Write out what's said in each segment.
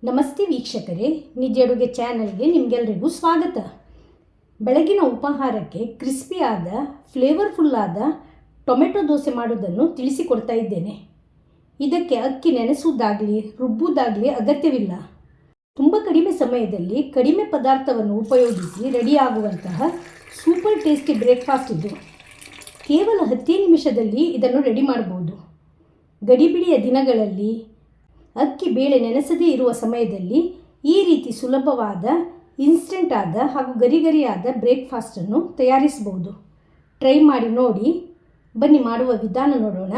ನಮಸ್ತೆ ವೀಕ್ಷಕರೇ, ನಿಜ ಅಡುಗೆ ಚಾನಲ್ಗೆ ನಿಮಗೆಲ್ಲರಿಗೂ ಸ್ವಾಗತ. ಬೆಳಗಿನ ಉಪಹಾರಕ್ಕೆ ಕ್ರಿಸ್ಪಿಯಾದ ಫ್ಲೇವರ್ಫುಲ್ಲಾದ ಟೊಮೆಟೊ ದೋಸೆ ಮಾಡೋದನ್ನು ತಿಳಿಸಿಕೊಡ್ತಾ ಇದ್ದೇನೆ. ಇದಕ್ಕೆ ಅಕ್ಕಿ ನೆನೆಸುವುದಾಗಲಿ ರುಬ್ಬುವುದಾಗಲಿ ಅಗತ್ಯವಿಲ್ಲ. ತುಂಬ ಕಡಿಮೆ ಸಮಯದಲ್ಲಿ ಕಡಿಮೆ ಪದಾರ್ಥವನ್ನು ಉಪಯೋಗಿಸಿ ರೆಡಿಯಾಗುವಂತಹ ಸೂಪರ್ ಟೇಸ್ಟಿ ಬ್ರೇಕ್ಫಾಸ್ಟ್ ಇದು. ಕೇವಲ 10 ನಿಮಿಷದಲ್ಲಿ ಇದನ್ನು ರೆಡಿ ಮಾಡಬಹುದು. ಗಡಿಬಿಡಿಯ ದಿನಗಳಲ್ಲಿ ಅಕ್ಕಿ ಬೇಳೆ ನೆನೆಸದೇ ಇರುವ ಸಮಯದಲ್ಲಿ ಈ ರೀತಿ ಸುಲಭವಾದ ಇನ್ಸ್ಟೆಂಟ್ ಆದ ಹಾಗೂ ಗರಿಗರಿಯಾದ ಬ್ರೇಕ್ಫಾಸ್ಟನ್ನು ತಯಾರಿಸಬಹುದು. ಟ್ರೈ ಮಾಡಿ ನೋಡಿ. ಬನ್ನಿ ಮಾಡುವ ವಿಧಾನ ನೋಡೋಣ.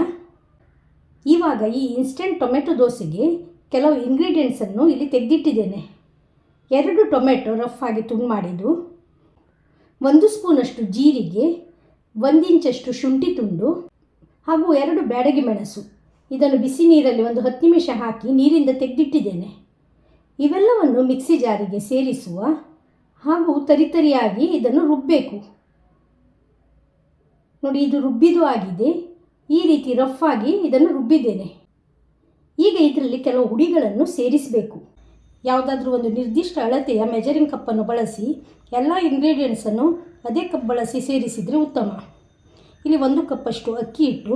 ಇವಾಗ ಈ ಇನ್ಸ್ಟೆಂಟ್ ಟೊಮೆಟೊ ದೋಸೆಗೆ ಕೆಲವು ಇಂಗ್ರೀಡಿಯೆಂಟ್ಸನ್ನು ಇಲ್ಲಿ ತೆಗೆದಿಟ್ಟಿದ್ದೇನೆ. 2 ಟೊಮೆಟೊ ರಫ್ ಆಗಿ ತುಂಡು ಮಾಡಿದ್ದು, 1 ಸ್ಪೂನಷ್ಟು ಜೀರಿಗೆ, 1 ಇಂಚಷ್ಟು ಶುಂಠಿ ತುಂಡು ಹಾಗೂ 2 ಬ್ಯಾಡಗಿ ಮೆಣಸು. ಇದನ್ನು ಬಿಸಿ ನೀರಲ್ಲಿ ಒಂದು 10 ನಿಮಿಷ ಹಾಕಿ ನೀರಿಂದ ತೆಗೆದಿಟ್ಟಿದ್ದೇನೆ. ಇವೆಲ್ಲವನ್ನು ಮಿಕ್ಸಿ ಜಾರಿಗೆ ಸೇರಿಸುವ ಹಾಗೂ ತರಿತರಿಯಾಗಿ ಇದನ್ನು ರುಬ್ಬಬೇಕು. ನೋಡಿ, ಇದು ರುಬ್ಬಿದು ಆಗಿದೆ. ಈ ರೀತಿ ರಫ್ ಆಗಿ ಇದನ್ನು ರುಬ್ಬಿದ್ದೇನೆ. ಈಗ ಇದರಲ್ಲಿ ಕೆಲವು ಹುಡಿಗಳನ್ನು ಸೇರಿಸಬೇಕು. ಯಾವುದಾದ್ರೂ ಒಂದು ನಿರ್ದಿಷ್ಟ ಅಳತೆಯ ಮೆಜರಿಂಗ್ ಕಪ್ಪನ್ನು ಬಳಸಿ ಎಲ್ಲ ಇಂಗ್ರೀಡಿಯೆಂಟ್ಸನ್ನು ಅದೇ ಕಪ್ ಬಳಸಿ ಸೇರಿಸಿದರೆ ಉತ್ತಮ. ಇಲ್ಲಿ 1 ಕಪ್ಪಷ್ಟು ಅಕ್ಕಿ ಹಿಟ್ಟು,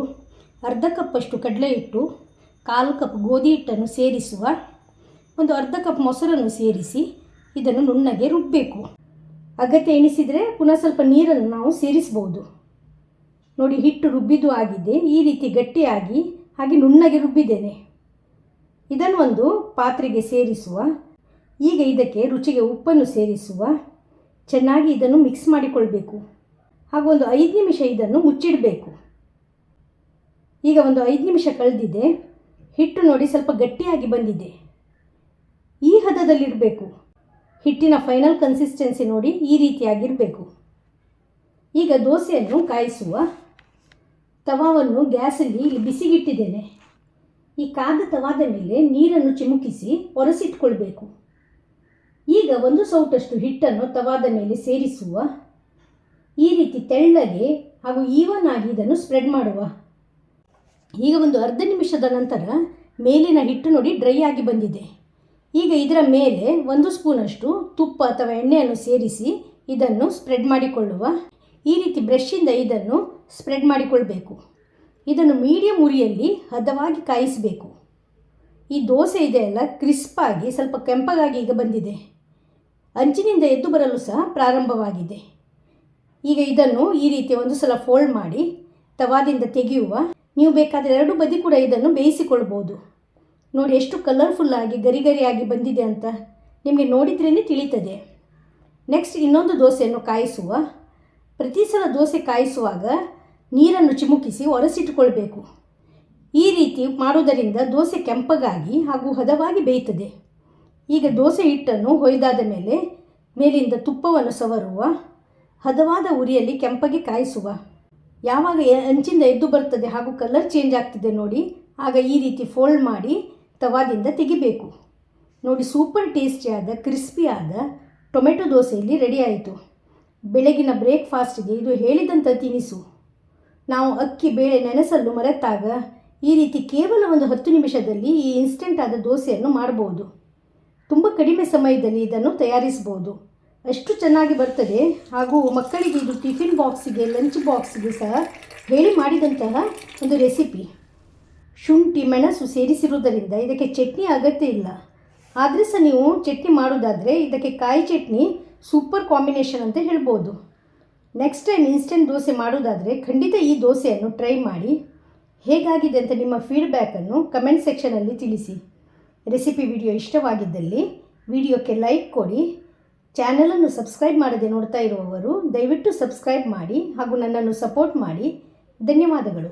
ಅರ್ಧ ಕಪ್ಪಷ್ಟು ಕಡಲೆ ಹಿಟ್ಟು, 1/4 ಕಪ್ ಗೋಧಿ ಹಿಟ್ಟನ್ನು ಸೇರಿಸುವ. ಒಂದು ಅರ್ಧ ಕಪ್ ಮೊಸರನ್ನು ಸೇರಿಸಿ ಇದನ್ನು ನುಣ್ಣಗೆ ರುಬ್ಬಬೇಕು. ಅಗತ್ಯ ಎಣಿಸಿದರೆ ಪುನಃ ಸ್ವಲ್ಪ ನೀರನ್ನು ನಾವು ಸೇರಿಸಬಹುದು. ನೋಡಿ, ಹಿಟ್ಟು ರುಬ್ಬಿದು ಆಗಿದೆ. ಈ ರೀತಿ ಗಟ್ಟಿಯಾಗಿ ಹಾಗೆ ನುಣ್ಣಗೆ ರುಬ್ಬಿದ್ದೇನೆ. ಇದನ್ನು ಒಂದು ಪಾತ್ರೆಗೆ ಸೇರಿಸುವ. ಈಗ ಇದಕ್ಕೆ ರುಚಿಗೆ ಉಪ್ಪನ್ನು ಸೇರಿಸುವ. ಚೆನ್ನಾಗಿ ಇದನ್ನು ಮಿಕ್ಸ್ ಮಾಡಿಕೊಳ್ಬೇಕು ಹಾಗೂ ಒಂದು 5 ನಿಮಿಷ ಇದನ್ನು ಮುಚ್ಚಿಡಬೇಕು. ಈಗ ಒಂದು 5 ನಿಮಿಷ ಕಳೆದಿದೆ. ಹಿಟ್ಟು ನೋಡಿ ಸ್ವಲ್ಪ ಗಟ್ಟಿಯಾಗಿ ಬಂದಿದೆ. ಈ ಹದದಲ್ಲಿರಬೇಕು. ಹಿಟ್ಟಿನ ಫೈನಲ್ ಕನ್ಸಿಸ್ಟೆನ್ಸಿ ನೋಡಿ ಈ ರೀತಿಯಾಗಿರಬೇಕು. ಈಗ ದೋಸೆಯನ್ನು ಕಾಯಿಸುವ. ತವಾವನ್ನು ಗ್ಯಾಸಲ್ಲಿ ಇಲ್ಲಿ ಬಿಸಿಗಿಟ್ಟಿದ್ದೇನೆ. ಈ ಕಾದ ತವಾದ ಮೇಲೆ ನೀರನ್ನು ಚಿಮುಕಿಸಿ ಒರೆಸಿಟ್ಕೊಳ್ಬೇಕು. ಈಗ 1 ಸೌಟಷ್ಟು ಹಿಟ್ಟನ್ನು ತವಾದ ಮೇಲೆ ಸೇರಿಸುವ. ಈ ರೀತಿ ತೆಳ್ಳಗೆ ಹಾಗೂ ಈವನ್ ಆಗಿ ಇದನ್ನು ಸ್ಪ್ರೆಡ್ ಮಾಡುವ. ಈಗ ಒಂದು ಅರ್ಧ ನಿಮಿಷದ ನಂತರ ಮೇಲಿನ ಹಿಟ್ಟು ನೋಡಿ ಡ್ರೈ ಆಗಿ ಬಂದಿದೆ. ಈಗ ಇದರ ಮೇಲೆ 1 ಸ್ಪೂನಷ್ಟು ತುಪ್ಪ ಅಥವಾ ಎಣ್ಣೆಯನ್ನು ಸೇರಿಸಿ ಇದನ್ನು ಸ್ಪ್ರೆಡ್ ಮಾಡಿಕೊಳ್ಳುವ. ಈ ರೀತಿ ಬ್ರಷಿಂದ ಇದನ್ನು ಸ್ಪ್ರೆಡ್ ಮಾಡಿಕೊಳ್ಬೇಕು. ಇದನ್ನು ಮೀಡಿಯಂ ಉರಿಯಲ್ಲಿ ಹದವಾಗಿ ಕಾಯಿಸಬೇಕು. ಈ ದೋಸೆ ಇದೆಯಲ್ಲ ಕ್ರಿಸ್ಪಾಗಿ ಸ್ವಲ್ಪ ಕೆಂಪಗಾಗಿ ಈಗ ಬಂದಿದೆ. ಅಂಚಿನಿಂದ ಎದ್ದು ಬರಲು ಸಹ ಪ್ರಾರಂಭವಾಗಿದೆ. ಈಗ ಇದನ್ನು ಈ ರೀತಿ ಒಂದು ಸಲ ಫೋಲ್ಡ್ ಮಾಡಿ ತವಾದಿಂದ ತೆಗೆಯುವ. ನೀವು ಬೇಕಾದರೆ 2 ಬದಿ ಕೂಡ ಇದನ್ನು ಬೇಯಿಸಿಕೊಳ್ಬೋದು. ನೋಡಿ ಎಷ್ಟು ಕಲರ್ಫುಲ್ಲಾಗಿ ಗರಿಗರಿಯಾಗಿ ಬಂದಿದೆ ಅಂತ ನಿಮಗೆ ನೋಡಿದ್ರೇ ತಿಳಿತದೆ. ನೆಕ್ಸ್ಟ್ ಇನ್ನೊಂದು ದೋಸೆಯನ್ನು ಕಾಯಿಸುವ. ಪ್ರತಿ ಸಲ ದೋಸೆ ಕಾಯಿಸುವಾಗ ನೀರನ್ನು ಚಿಮುಕಿಸಿ ಒರೆಸಿಟ್ಟುಕೊಳ್ಬೇಕು. ಈ ರೀತಿ ಮಾಡುವುದರಿಂದ ದೋಸೆ ಕೆಂಪಗಾಗಿ ಹಾಗೂ ಹದವಾಗಿ ಬೇಯ್ತದೆ. ಈಗ ದೋಸೆ ಹಿಟ್ಟನ್ನು ಹೊಯ್ದಾದ ಮೇಲೆ ಮೇಲಿಂದ ತುಪ್ಪವನ್ನು ಸವರುವ. ಹದವಾದ ಉರಿಯಲ್ಲಿ ಕೆಂಪಗೆ ಕಾಯಿಸುವ. ಯಾವಾಗ ಅಂಚಿಂದ ಎದ್ದು ಬರ್ತದೆ ಹಾಗೂ ಕಲರ್ ಚೇಂಜ್ ಆಗ್ತದೆ ನೋಡಿ, ಆಗ ಈ ರೀತಿ ಫೋಲ್ಡ್ ಮಾಡಿ ತವಾದಿಂದ ತೆಗಿಬೇಕು. ನೋಡಿ, ಸೂಪರ್ ಟೇಸ್ಟಿಯಾದ ಕ್ರಿಸ್ಪಿಯಾದ ಟೊಮೆಟೊ ದೋಸೆಯಲ್ಲಿ ರೆಡಿ ಆಯಿತು. ಬೆಳಗಿನ ಬ್ರೇಕ್ಫಾಸ್ಟ್ಗೆ ಇದು ಹೇಳಿದಂಥ ತಿನಿಸು. ನಾವು ಅಕ್ಕಿ ಬೇಳೆ ನೆನೆಸಲು ಮರೆತಾಗ ಈ ರೀತಿ ಕೇವಲ ಒಂದು 10 ನಿಮಿಷದಲ್ಲಿ ಈ ಇನ್ಸ್ಟೆಂಟ್ ಆದ ದೋಸೆಯನ್ನು ಮಾಡಬಹುದು. ತುಂಬ ಕಡಿಮೆ ಸಮಯದಲ್ಲಿ ಇದನ್ನು ತಯಾರಿಸಬಹುದು. ಅಷ್ಟು ಚೆನ್ನಾಗಿ ಬರ್ತದೆ. ಹಾಗೂ ಮಕ್ಕಳಿಗೆ ಇದು ಟಿಫಿನ್ ಬಾಕ್ಸಿಗೆ, ಲಂಚ್ ಬಾಕ್ಸಿಗೆ ಸಹ ಹೇಳಿ ಮಾಡಿದಂತಹ ಒಂದು ರೆಸಿಪಿ. ಶುಂಠಿ ಮೆಣಸು ಸೇರಿಸಿರುವುದರಿಂದ ಇದಕ್ಕೆ ಚಟ್ನಿ ಅಗತ್ಯ ಇಲ್ಲ. ಆದರೆ ಸಹ ನೀವು ಚಟ್ನಿ ಮಾಡೋದಾದರೆ ಇದಕ್ಕೆ ಕಾಯಿ ಚಟ್ನಿ ಸೂಪರ್ ಕಾಂಬಿನೇಷನ್ ಅಂತ ಹೇಳ್ಬೋದು. ನೆಕ್ಸ್ಟ್ ಟೈಮ್ ಇನ್ಸ್ಟೆಂಟ್ ದೋಸೆ ಮಾಡೋದಾದರೆ ಖಂಡಿತ ಈ ದೋಸೆಯನ್ನು ಟ್ರೈ ಮಾಡಿ. ಹೇಗಾಗಿದೆ ಅಂತ ನಿಮ್ಮ ಫೀಡ್ಬ್ಯಾಕನ್ನು ಕಮೆಂಟ್ ಸೆಕ್ಷನಲ್ಲಿ ತಿಳಿಸಿ. ರೆಸಿಪಿ ವಿಡಿಯೋ ಇಷ್ಟವಾಗಿದ್ದಲ್ಲಿ ವಿಡಿಯೋಕ್ಕೆ ಲೈಕ್ ಕೊಡಿ. ಚಾನಲನ್ನು ಸಬ್ಸ್ಕ್ರೈಬ್ ಮಾಡದೆ ನೋಡ್ತಾ ಇರುವವರು ದಯವಿಟ್ಟು ಸಬ್ಸ್ಕ್ರೈಬ್ ಮಾಡಿ ಹಾಗೂ ನನ್ನನ್ನು ಸಪೋರ್ಟ್ ಮಾಡಿ. ಧನ್ಯವಾದಗಳು.